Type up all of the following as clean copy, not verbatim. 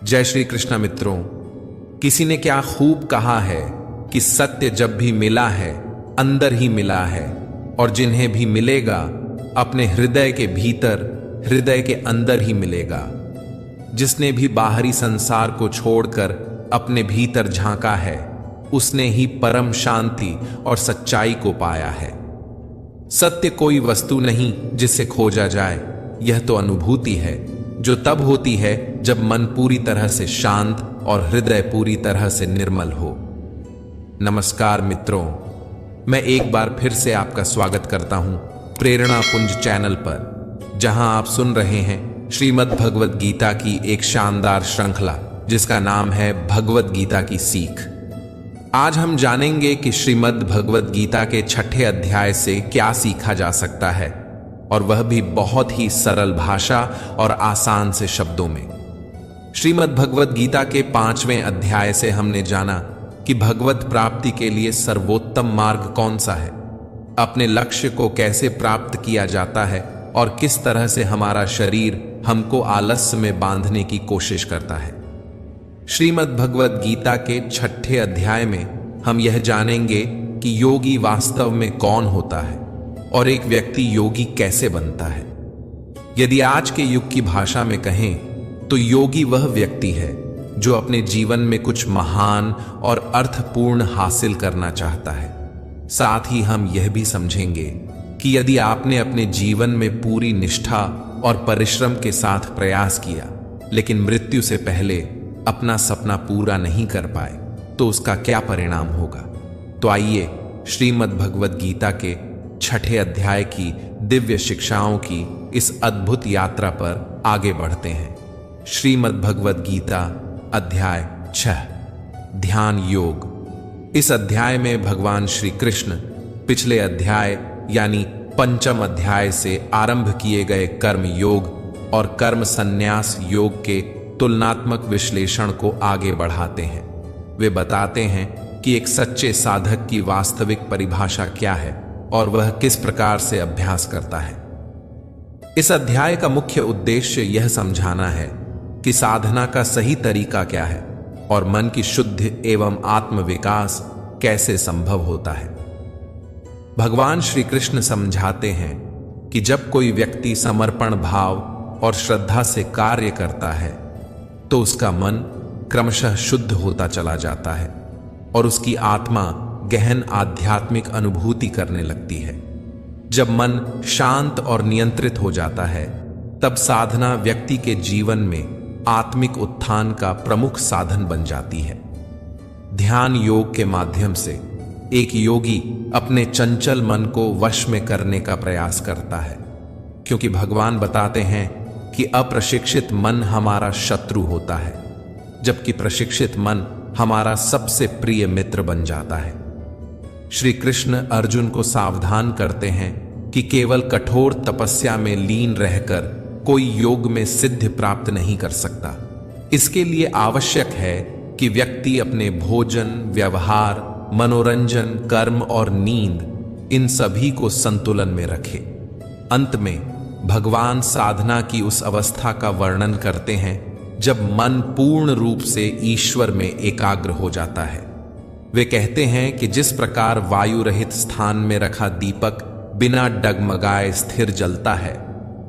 जय श्री कृष्ण मित्रों। किसी ने क्या खूब कहा है कि सत्य जब भी मिला है अंदर ही मिला है, और जिन्हें भी मिलेगा अपने हृदय के भीतर, हृदय के अंदर ही मिलेगा। जिसने भी बाहरी संसार को छोड़कर अपने भीतर झांका है, उसने ही परम शांति और सच्चाई को पाया है। सत्य कोई वस्तु नहीं जिसे खोजा जाए, यह तो अनुभूति है जो तब होती है जब मन पूरी तरह से शांत और हृदय पूरी तरह से निर्मल हो। नमस्कार मित्रों, मैं एक बार फिर से आपका स्वागत करता हूं प्रेरणा पुंज चैनल पर, जहां आप सुन रहे हैं श्रीमद् भगवद गीता की एक शानदार श्रृंखला जिसका नाम है भगवद गीता की सीख। आज हम जानेंगे कि श्रीमद् भगवद गीता के 6ठे अध्याय से क्या सीखा जा सकता है, और वह भी बहुत ही सरल भाषा और आसान से शब्दों में। श्रीमद् भगवद गीता के 5वें अध्याय से हमने जाना कि भगवत प्राप्ति के लिए सर्वोत्तम मार्ग कौन सा है, अपने लक्ष्य को कैसे प्राप्त किया जाता है, और किस तरह से हमारा शरीर हमको आलस्य में बांधने की कोशिश करता है। श्रीमद् भगवद गीता के 6ठे अध्याय में हम यह जानेंगे कि योगी वास्तव में कौन होता है और एक व्यक्ति योगी कैसे बनता है। यदि आज के युग की भाषा में कहें तो योगी वह व्यक्ति है जो अपने जीवन में कुछ महान और अर्थपूर्ण हासिल करना चाहता है। साथ ही हम यह भी समझेंगे कि यदि आपने अपने जीवन में पूरी निष्ठा और परिश्रम के साथ प्रयास किया, लेकिन मृत्यु से पहले अपना सपना पूरा नहीं कर पाए, तो उसका क्या परिणाम होगा। तो आइए श्रीमद् भगवद गीता के 6ठे अध्याय की दिव्य शिक्षाओं की इस अद्भुत यात्रा पर आगे बढ़ते हैं। श्रीमद् भगवद गीता अध्याय 6, ध्यान योग। इस अध्याय में भगवान श्री कृष्ण पिछले अध्याय यानी 5म अध्याय से आरंभ किए गए कर्म योग और कर्म संन्यास योग के तुलनात्मक विश्लेषण को आगे बढ़ाते हैं। वे बताते हैं कि एक सच्चे साधक की वास्तविक परिभाषा क्या है और वह किस प्रकार से अभ्यास करता है। इस अध्याय का मुख्य उद्देश्य यह समझाना है कि साधना का सही तरीका क्या है और मन की शुद्धि एवं आत्मविकास कैसे संभव होता है। भगवान श्री कृष्ण समझाते हैं कि जब कोई व्यक्ति समर्पण भाव और श्रद्धा से कार्य करता है, तो उसका मन क्रमशः शुद्ध होता चला जाता है और उसकी आत्मा गहन आध्यात्मिक अनुभूति करने लगती है। जब मन शांत और नियंत्रित हो जाता है, तब साधना व्यक्ति के जीवन में आत्मिक उत्थान का प्रमुख साधन बन जाती है। ध्यान योग के माध्यम से एक योगी अपने चंचल मन को वश में करने का प्रयास करता है, क्योंकि भगवान बताते हैं कि अप्रशिक्षित मन हमारा शत्रु होता है, जबकि प्रशिक्षित मन हमारा सबसे प्रिय मित्र बन जाता है। श्री कृष्ण अर्जुन को सावधान करते हैं कि केवल कठोर तपस्या में लीन रहकर कोई योग में सिद्धि प्राप्त नहीं कर सकता। इसके लिए आवश्यक है कि व्यक्ति अपने भोजन, व्यवहार, मनोरंजन, कर्म और नींद, इन सभी को संतुलन में रखे। अंत में भगवान साधना की उस अवस्था का वर्णन करते हैं जब मन पूर्ण रूप से ईश्वर में एकाग्र हो जाता है। वे कहते हैं कि जिस प्रकार वायु रहित स्थान में रखा दीपक बिना डगमगाए स्थिर जलता है,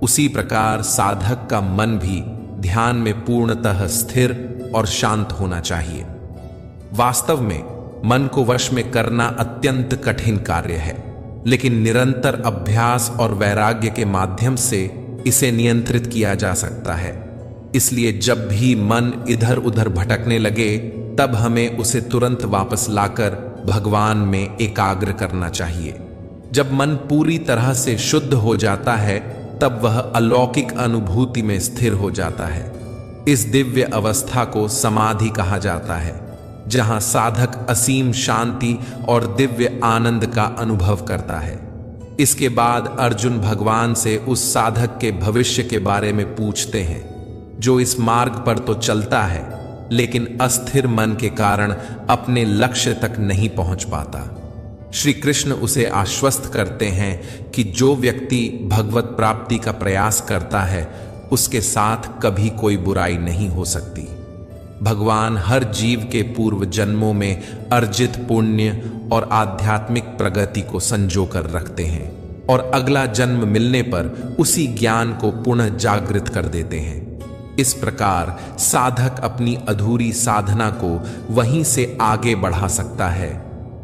उसी प्रकार साधक का मन भी ध्यान में पूर्णतः स्थिर और शांत होना चाहिए। वास्तव में मन को वश में करना अत्यंत कठिन कार्य है, लेकिन निरंतर अभ्यास और वैराग्य के माध्यम से इसे नियंत्रित किया जा सकता है। इसलिए जब भी मन इधर उधर भटकने लगे, तब हमें उसे तुरंत वापस लाकर भगवान में एकाग्र करना चाहिए। जब मन पूरी तरह से शुद्ध हो जाता है, तब वह अलौकिक अनुभूति में स्थिर हो जाता है। इस दिव्य अवस्था को समाधि कहा जाता है, जहां साधक असीम शांति और दिव्य आनंद का अनुभव करता है। इसके बाद अर्जुन भगवान से उस साधक के भविष्य के बारे में पूछते हैं जो इस मार्ग पर तो चलता है, लेकिन अस्थिर मन के कारण अपने लक्ष्य तक नहीं पहुंच पाता। श्री कृष्ण उसे आश्वस्त करते हैं कि जो व्यक्ति भगवत प्राप्ति का प्रयास करता है, उसके साथ कभी कोई बुराई नहीं हो सकती। भगवान हर जीव के पूर्व जन्मों में अर्जित पुण्य और आध्यात्मिक प्रगति को संजो कर रखते हैं और अगला जन्म मिलने पर उसी ज्ञान को पुनः जागृत कर देते हैं। इस प्रकार साधक अपनी अधूरी साधना को वहीं से आगे बढ़ा सकता है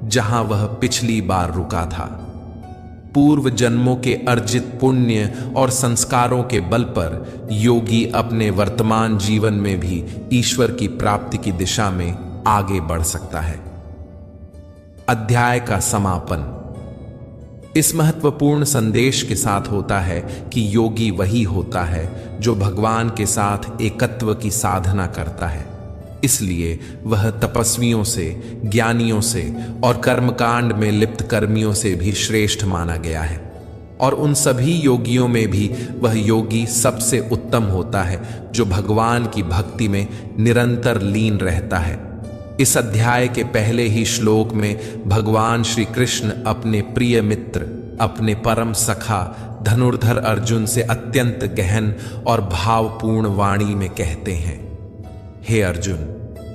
जहां वह पिछली बार रुका था। पूर्व जन्मों के अर्जित पुण्य और संस्कारों के बल पर योगी अपने वर्तमान जीवन में भी ईश्वर की प्राप्ति की दिशा में आगे बढ़ सकता है। अध्याय का समापन इस महत्वपूर्ण संदेश के साथ होता है कि योगी वही होता है जो भगवान के साथ एकत्व की साधना करता है। इसलिए वह तपस्वियों से, ज्ञानियों से और कर्मकांड में लिप्त कर्मियों से भी श्रेष्ठ माना गया है। और उन सभी योगियों में भी वह योगी सबसे उत्तम होता है जो भगवान की भक्ति में निरंतर लीन रहता है। इस अध्याय के पहले ही श्लोक में भगवान श्री कृष्ण अपने प्रिय मित्र, अपने परम सखा धनुर्धर अर्जुन से अत्यंत गहन और भावपूर्ण वाणी में कहते हैं, हे अर्जुन,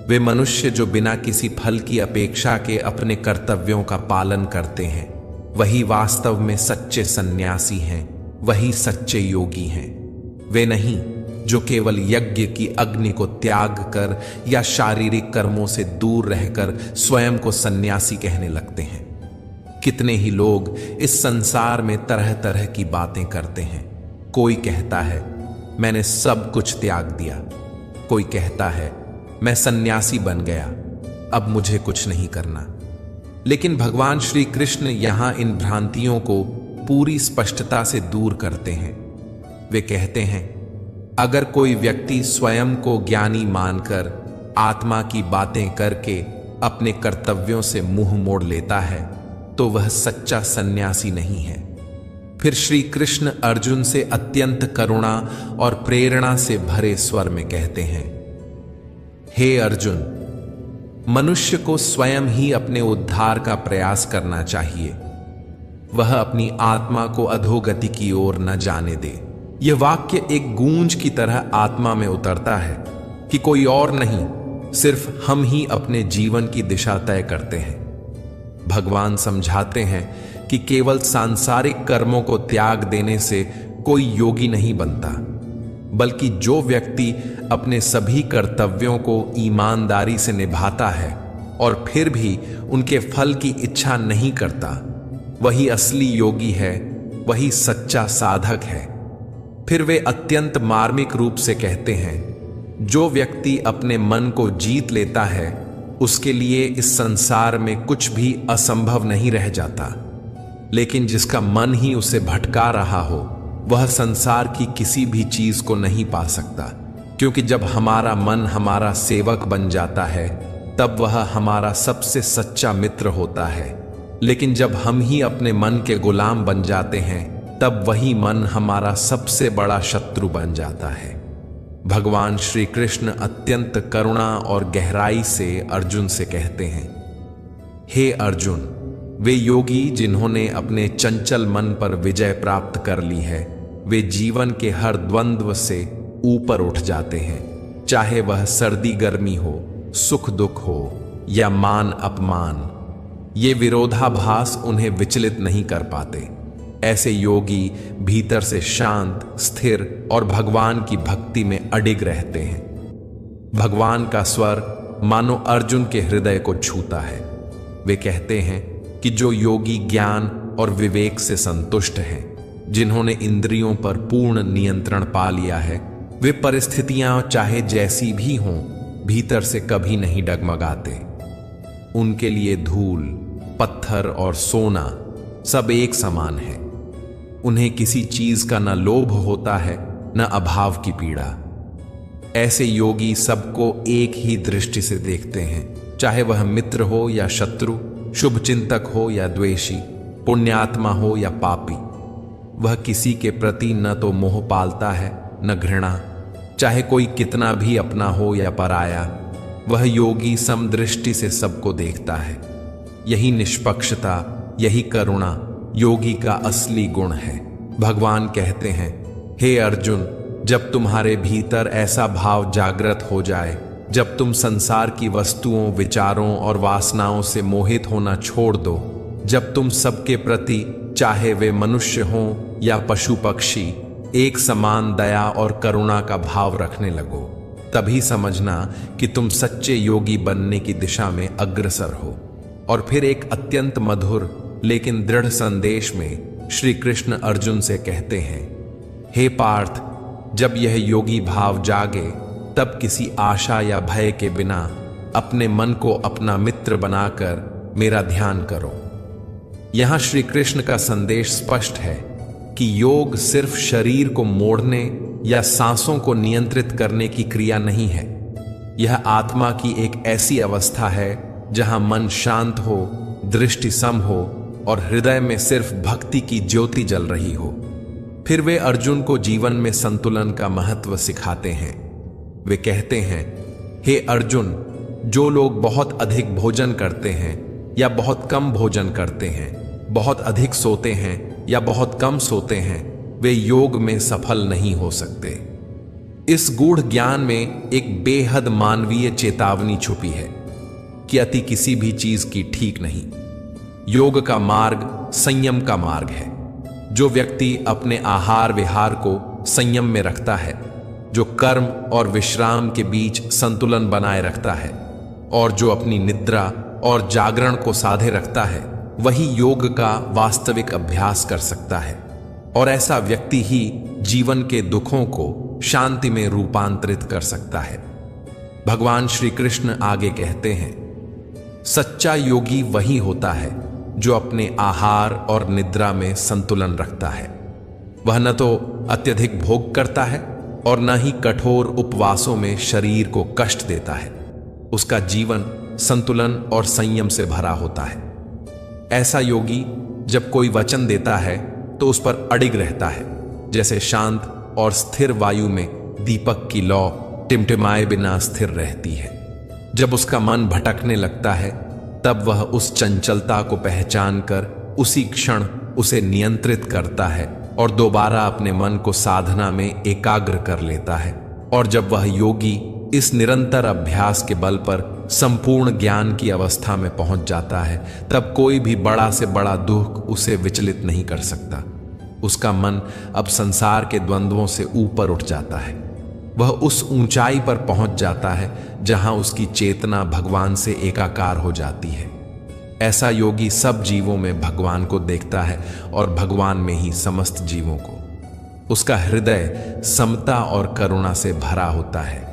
वे मनुष्य जो बिना किसी फल की अपेक्षा के अपने कर्तव्यों का पालन करते हैं, वही वास्तव में सच्चे सन्यासी हैं, वही सच्चे योगी हैं। वे नहीं जो केवल यज्ञ की अग्नि को त्याग कर या शारीरिक कर्मों से दूर रहकर स्वयं को सन्यासी कहने लगते हैं। कितने ही लोग इस संसार में तरह तरह की बातें करते हैं। कोई कहता है मैंने सब कुछ त्याग दिया, कोई कहता है मैं सन्यासी बन गया, अब मुझे कुछ नहीं करना। लेकिन भगवान श्री कृष्ण यहां इन भ्रांतियों को पूरी स्पष्टता से दूर करते हैं। वे कहते हैं, अगर कोई व्यक्ति स्वयं को ज्ञानी मानकर आत्मा की बातें करके अपने कर्तव्यों से मुंह मोड़ लेता है तो वह सच्चा सन्यासी नहीं है। फिर श्री कृष्ण अर्जुन से अत्यंत करुणा और प्रेरणा से भरे स्वर में कहते हैं, हे अर्जुन, मनुष्य को स्वयं ही अपने उद्धार का प्रयास करना चाहिए। वह अपनी आत्मा को अधोगति की ओर न जाने दे। यह वाक्य एक गूंज की तरह आत्मा में उतरता है कि कोई और नहीं, सिर्फ हम ही अपने जीवन की दिशा तय करते हैं। भगवान समझाते हैं कि केवल सांसारिक कर्मों को त्याग देने से कोई योगी नहीं बनता, बल्कि जो व्यक्ति अपने सभी कर्तव्यों को ईमानदारी से निभाता है और फिर भी उनके फल की इच्छा नहीं करता, वही असली योगी है, वही सच्चा साधक है। फिर वे अत्यंत मार्मिक रूप से कहते हैं, जो व्यक्ति अपने मन को जीत लेता है उसके लिए इस संसार में कुछ भी असंभव नहीं रह जाता। लेकिन जिसका मन ही उसे भटका रहा हो, वह संसार की किसी भी चीज को नहीं पा सकता, क्योंकि जब हमारा मन हमारा सेवक बन जाता है तब वह हमारा सबसे सच्चा मित्र होता है। लेकिन जब हम ही अपने मन के गुलाम बन जाते हैं तब वही मन हमारा सबसे बड़ा शत्रु बन जाता है। भगवान श्री कृष्ण अत्यंत करुणा और गहराई से अर्जुन से कहते हैं, हे अर्जुन, वे योगी जिन्होंने अपने चंचल मन पर विजय प्राप्त कर ली है, वे जीवन के हर द्वंद्व से ऊपर उठ जाते हैं, चाहे वह सर्दी गर्मी हो, सुख दुख हो या मान अपमान। ये विरोधाभास उन्हें विचलित नहीं कर पाते। ऐसे योगी भीतर से शांत, स्थिर और भगवान की भक्ति में अडिग रहते हैं। भगवान का स्वर मानो अर्जुन के हृदय को छूता है। वे कहते हैं कि जो योगी ज्ञान और विवेक से संतुष्ट हैं, जिन्होंने इंद्रियों पर पूर्ण नियंत्रण पा लिया है, वे परिस्थितियां चाहे जैसी भी हों, भीतर से कभी नहीं डगमगाते। उनके लिए धूल, पत्थर और सोना सब एक समान है। उन्हें किसी चीज का न लोभ होता है न अभाव की पीड़ा। ऐसे योगी सबको एक ही दृष्टि से देखते हैं, चाहे वह मित्र हो या शत्रु, शुभ चिंतक हो या द्वेषी, पुण्यात्मा हो या पापी। वह किसी के प्रति न तो मोह पालता है न घृणा, चाहे कोई कितना भी अपना हो या पराया। वह योगी समदृष्टि से सबको देखता है। यही निष्पक्षता, यही करुणा योगी का असली गुण है। भगवान कहते हैं, हे अर्जुन, जब तुम्हारे भीतर ऐसा भाव जागृत हो जाए जब तुम संसार की वस्तुओं, विचारों और वासनाओं से मोहित होना छोड़ दो, जब तुम सबके प्रति, चाहे वे मनुष्य हों या पशु पक्षी, एक समान दया और करुणा का भाव रखने लगो, तभी समझना कि तुम सच्चे योगी बनने की दिशा में अग्रसर हो। और फिर एक अत्यंत मधुर लेकिन दृढ़ संदेश में श्री कृष्ण अर्जुन से कहते हैं, हे पार्थ, जब यह योगी भाव जागे तब किसी आशा या भय के बिना अपने मन को अपना मित्र बनाकर मेरा ध्यान करो। यहां श्री कृष्ण का संदेश स्पष्ट है कि योग सिर्फ शरीर को मोड़ने या सांसों को नियंत्रित करने की क्रिया नहीं है। यह आत्मा की एक ऐसी अवस्था है जहां मन शांत हो, दृष्टि सम हो और हृदय में सिर्फ भक्ति की ज्योति जल रही हो। फिर वे अर्जुन को जीवन में संतुलन का महत्व सिखाते हैं। वे कहते हैं, हे अर्जुन, जो लोग बहुत अधिक भोजन करते हैं या बहुत कम भोजन करते हैं, बहुत अधिक सोते हैं या बहुत कम सोते हैं, वे योग में सफल नहीं हो सकते। इस गूढ़ ज्ञान में एक बेहद मानवीय चेतावनी छुपी है कि अति किसी भी चीज की ठीक नहीं। योग का मार्ग संयम का मार्ग है। जो व्यक्ति अपने आहार विहार को संयम में रखता है, जो कर्म और विश्राम के बीच संतुलन बनाए रखता है और जो अपनी निद्रा और जागरण को साधे रखता है, वही योग का वास्तविक अभ्यास कर सकता है। और ऐसा व्यक्ति ही जीवन के दुखों को शांति में रूपांतरित कर सकता है। भगवान श्री कृष्ण आगे कहते हैं, सच्चा योगी वही होता है जो अपने आहार और निद्रा में संतुलन रखता है। वह न तो अत्यधिक भोग करता है और न ही कठोर उपवासों में शरीर को कष्ट देता है। उसका जीवन संतुलन और संयम से भरा होता है। ऐसा योगी जब कोई वचन देता है तो उस पर अडिग रहता है, जैसे शांत और स्थिर वायु में दीपक की लौ टिमटिमाए बिना स्थिर रहती है। जब उसका मन भटकने लगता है तब वह उस चंचलता को पहचान कर उसी क्षण उसे नियंत्रित करता है और दोबारा अपने मन को साधना में एकाग्र कर लेता है। और जब वह योगी इस निरंतर अभ्यास के बल पर संपूर्ण ज्ञान की अवस्था में पहुंच जाता है, तब कोई भी बड़ा से बड़ा दुख उसे विचलित नहीं कर सकता। उसका मन अब संसार के द्वंद्वों से ऊपर उठ जाता है। वह उस ऊंचाई पर पहुंच जाता है जहां उसकी चेतना भगवान से एकाकार हो जाती है। ऐसा योगी सब जीवों में भगवान को देखता है और भगवान में ही समस्त जीवों को। उसका हृदय समता और करुणा से भरा होता है।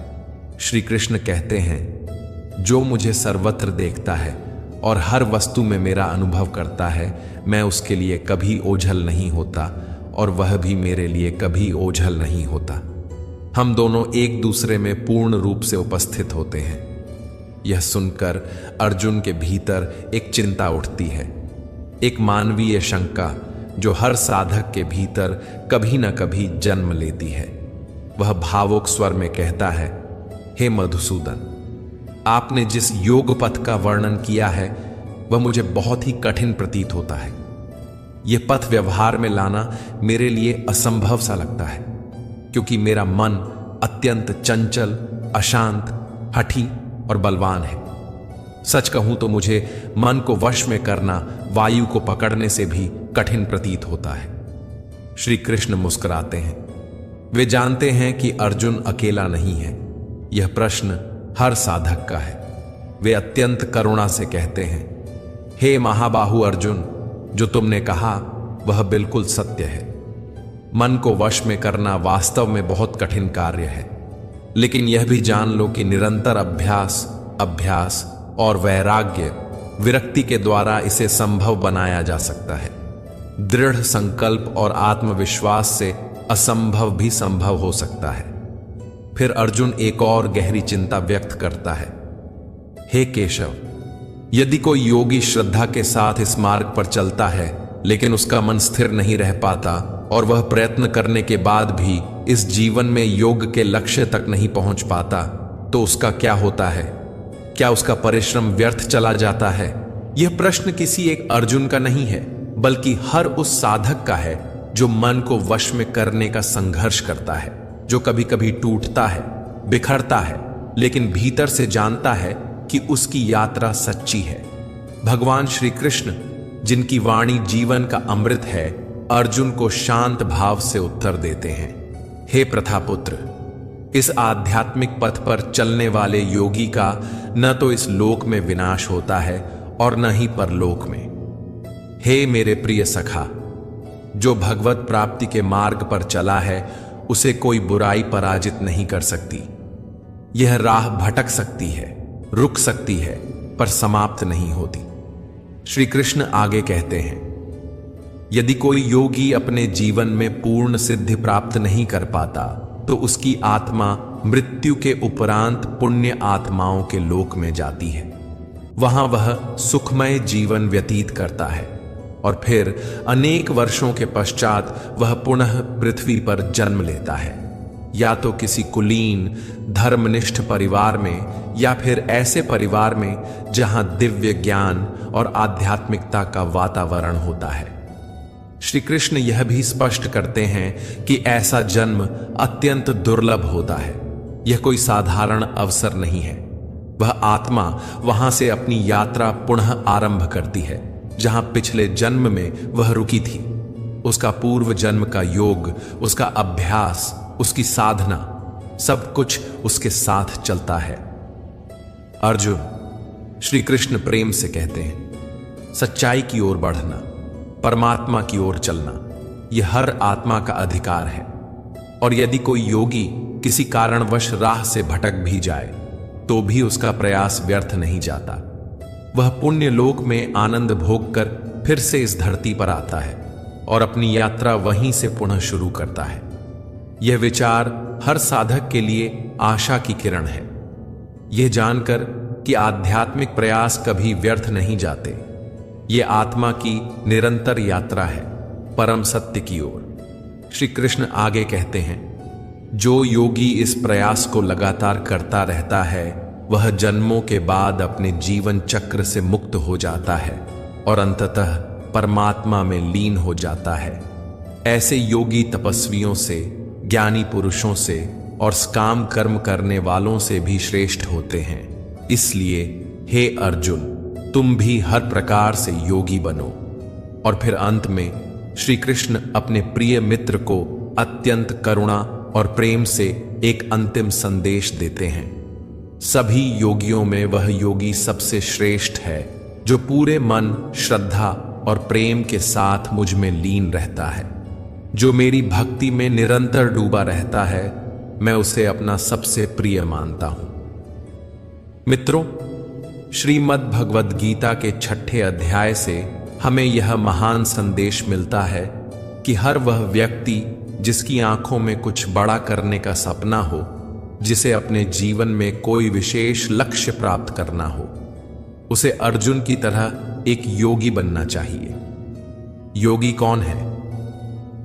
श्री कृष्ण कहते हैं, जो मुझे सर्वत्र देखता है और हर वस्तु में मेरा अनुभव करता है, मैं उसके लिए कभी ओझल नहीं होता और वह भी मेरे लिए कभी ओझल नहीं होता। हम दोनों एक दूसरे में पूर्ण रूप से उपस्थित होते हैं। यह सुनकर अर्जुन के भीतर एक चिंता उठती है, एक मानवीय शंका जो हर साधक के भीतर कभी न कभी जन्म लेती है। वह भावुक स्वर में कहता है, हे मधुसूदन, आपने जिस योग पथ का वर्णन किया है वह मुझे बहुत ही कठिन प्रतीत होता है। यह पथ व्यवहार में लाना मेरे लिए असंभव सा लगता है, क्योंकि मेरा मन अत्यंत चंचल, अशांत, हठी और बलवान है। सच कहूं तो मुझे मन को वश में करना वायु को पकड़ने से भी कठिन प्रतीत होता है। श्री कृष्ण मुस्कुराते हैं। वे जानते हैं कि अर्जुन अकेला नहीं है। यह प्रश्न हर साधक का है। वे अत्यंत करुणा से कहते हैं, हे महाबाहु अर्जुन, जो तुमने कहा वह बिल्कुल सत्य है। मन को वश में करना वास्तव में बहुत कठिन कार्य है, लेकिन यह भी जान लो कि निरंतर अभ्यास और वैराग्य, विरक्ति के द्वारा इसे संभव बनाया जा सकता है। दृढ़ संकल्प और आत्मविश्वास से असंभव भी संभव हो सकता है। फिर अर्जुन एक और गहरी चिंता व्यक्त करता है, हे केशव, यदि कोई योगी श्रद्धा के साथ इस मार्ग पर चलता है लेकिन उसका मन स्थिर नहीं रह पाता और वह प्रयत्न करने के बाद भी इस जीवन में योग के लक्ष्य तक नहीं पहुंच पाता, तो उसका क्या होता है? क्या उसका परिश्रम व्यर्थ चला जाता है? यह प्रश्न किसी एक अर्जुन का नहीं है, बल्कि हर उस साधक का है जो मन को वश में करने का संघर्ष करता है, जो कभी कभी टूटता है, बिखरता है, लेकिन भीतर से जानता है कि उसकी यात्रा सच्ची है। भगवान श्री कृष्ण, जिनकी वाणी जीवन का अमृत है, अर्जुन को शांत भाव से उत्तर देते हैं। हे प्रथापुत्र, इस आध्यात्मिक पथ पर चलने वाले योगी का न तो इस लोक में विनाश होता है और न ही परलोक में। हे मेरे प्रिय सखा, जो भगवत प्राप्ति के मार्ग पर चला है उसे कोई बुराई पराजित नहीं कर सकती। यह राह भटक सकती है, रुक सकती है, पर समाप्त नहीं होती। श्री कृष्ण आगे कहते हैं, यदि कोई योगी अपने जीवन में पूर्ण सिद्धि प्राप्त नहीं कर पाता तो उसकी आत्मा मृत्यु के उपरांत पुण्य आत्माओं के लोक में जाती है। वहां वह सुखमय जीवन व्यतीत करता है और फिर अनेक वर्षों के पश्चात वह पुनः पृथ्वी पर जन्म लेता है, या तो किसी कुलीन धर्मनिष्ठ परिवार में या फिर ऐसे परिवार में जहां दिव्य ज्ञान और आध्यात्मिकता का वातावरण होता है। श्री कृष्ण यह भी स्पष्ट करते हैं कि ऐसा जन्म अत्यंत दुर्लभ होता है। यह कोई साधारण अवसर नहीं है। वह आत्मा वहां से अपनी यात्रा पुनः आरंभ करती है जहां पिछले जन्म में वह रुकी थी। उसका पूर्व जन्म का योग, उसका अभ्यास, उसकी साधना, सब कुछ उसके साथ चलता है। अर्जुन, श्री कृष्ण प्रेम से कहते हैं, सच्चाई की ओर बढ़ना, परमात्मा की ओर चलना, यह हर आत्मा का अधिकार है। और यदि कोई योगी किसी कारणवश राह से भटक भी जाए तो भी उसका प्रयास व्यर्थ नहीं जाता। वह पुण्य लोक में आनंद भोग कर फिर से इस धरती पर आता है और अपनी यात्रा वहीं से पुनः शुरू करता है। यह विचार हर साधक के लिए आशा की किरण है। यह जानकर कि आध्यात्मिक प्रयास कभी व्यर्थ नहीं जाते। ये आत्मा की निरंतर यात्रा है परम सत्य की ओर। श्री कृष्ण आगे कहते हैं, जो योगी इस प्रयास को लगातार करता रहता है वह जन्मों के बाद अपने जीवन चक्र से मुक्त हो जाता है और अंततः परमात्मा में लीन हो जाता है। ऐसे योगी तपस्वियों से, ज्ञानी पुरुषों से और काम कर्म करने वालों से भी श्रेष्ठ होते हैं। इसलिए हे अर्जुन, तुम भी हर प्रकार से योगी बनो। और फिर अंत में श्री कृष्ण अपने प्रिय मित्र को अत्यंत करुणा और प्रेम से एक अंतिम संदेश देते हैं। सभी योगियों में वह योगी सबसे श्रेष्ठ है जो पूरे मन, श्रद्धा और प्रेम के साथ मुझ में लीन रहता है। जो मेरी भक्ति में निरंतर डूबा रहता है, मैं उसे अपना सबसे प्रिय मानता हूं। मित्रों, श्रीमद् भगवद गीता के 6ठे अध्याय से हमें यह महान संदेश मिलता है कि हर वह व्यक्ति जिसकी आंखों में कुछ बड़ा करने का सपना हो, जिसे अपने जीवन में कोई विशेष लक्ष्य प्राप्त करना हो, उसे अर्जुन की तरह एक योगी बनना चाहिए। योगी कौन है?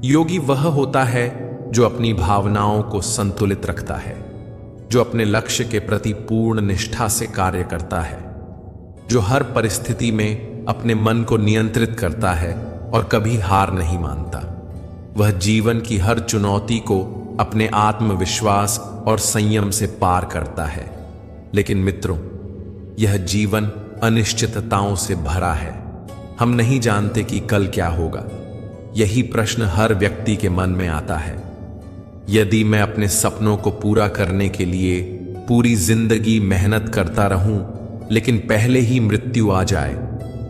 योगी वह होता है जो अपनी भावनाओं को संतुलित रखता है, जो अपने लक्ष्य के प्रति पूर्ण निष्ठा से कार्य करता है, जो हर परिस्थिति में अपने मन को नियंत्रित करता है और कभी हार नहीं मानता। वह जीवन की हर चुनौती को अपने आत्मविश्वास और संयम से पार करता है। लेकिन मित्रों, यह जीवन अनिश्चितताओं से भरा है। हम नहीं जानते कि कल क्या होगा। यही प्रश्न हर व्यक्ति के मन में आता है। यदि मैं अपने सपनों को पूरा करने के लिए पूरी जिंदगी मेहनत करता रहूं, लेकिन पहले ही मृत्यु आ जाए,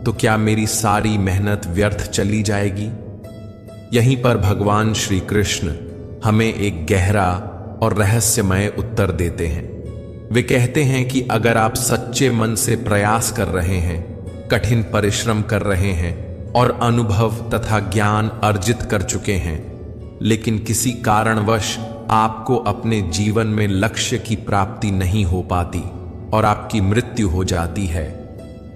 तो क्या मेरी सारी मेहनत व्यर्थ चली जाएगी? यहीं पर भगवान श्री कृष्ण हमें एक गहरा और रहस्यमय उत्तर देते हैं। वे कहते हैं कि अगर आप सच्चे मन से प्रयास कर रहे हैं, कठिन परिश्रम कर रहे हैं और अनुभव तथा ज्ञान अर्जित कर चुके हैं, लेकिन किसी कारणवश आपको अपने जीवन में लक्ष्य की प्राप्ति नहीं हो पाती और आपकी मृत्यु हो जाती है,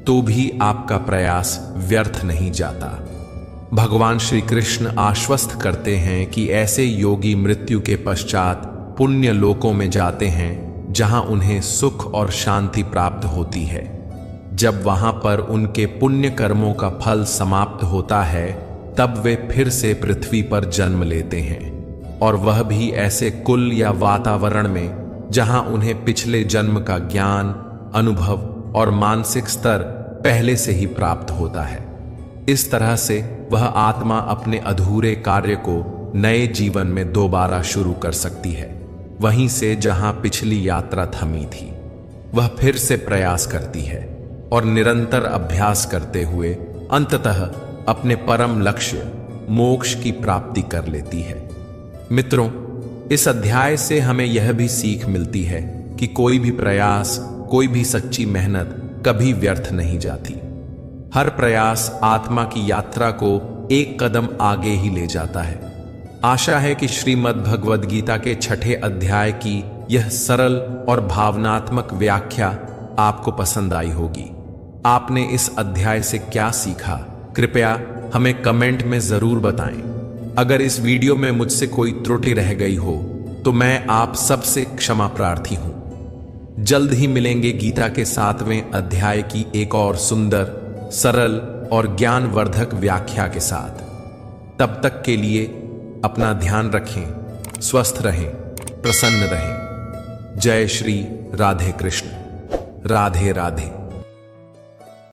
तो भी आपका प्रयास व्यर्थ नहीं जाता। भगवान श्री कृष्ण आश्वस्त करते हैं कि ऐसे योगी मृत्यु के पश्चात पुण्य लोकों में जाते हैं जहां उन्हें सुख और शांति प्राप्त होती है। जब वहां पर उनके पुण्य कर्मों का फल समाप्त होता है, तब वे फिर से पृथ्वी पर जन्म लेते हैं, और वह भी ऐसे कुल या वातावरण में जहां उन्हें पिछले जन्म का ज्ञान, अनुभव और मानसिक स्तर पहले से ही प्राप्त होता है। इस तरह से वह आत्मा अपने अधूरे कार्य को नए जीवन में दोबारा शुरू कर सकती है। वहीं से जहां पिछली यात्रा थमी थी, वह फिर से प्रयास करती है और निरंतर अभ्यास करते हुए अंततः अपने परम लक्ष्य मोक्ष की प्राप्ति कर लेती है। मित्रों, इस अध्याय से हमें यह भी सीख मिलती है कि कोई भी प्रयास, कोई भी सच्ची मेहनत कभी व्यर्थ नहीं जाती। हर प्रयास आत्मा की यात्रा को एक कदम आगे ही ले जाता है। आशा है कि श्रीमद् भगवद गीता के 6ठे अध्याय की यह सरल और भावनात्मक व्याख्या आपको पसंद आई होगी। आपने इस अध्याय से क्या सीखा, कृपया हमें कमेंट में जरूर बताएं। अगर इस वीडियो में मुझसे कोई त्रुटि रह गई हो तो मैं आप सबसे क्षमा प्रार्थी हूं। जल्द ही मिलेंगे गीता के 7वें अध्याय की एक और सुंदर, सरल और ज्ञानवर्धक व्याख्या के साथ। तब तक के लिए अपना ध्यान रखें, स्वस्थ रहें, प्रसन्न रहें। जय श्री राधे कृष्ण। राधे राधे।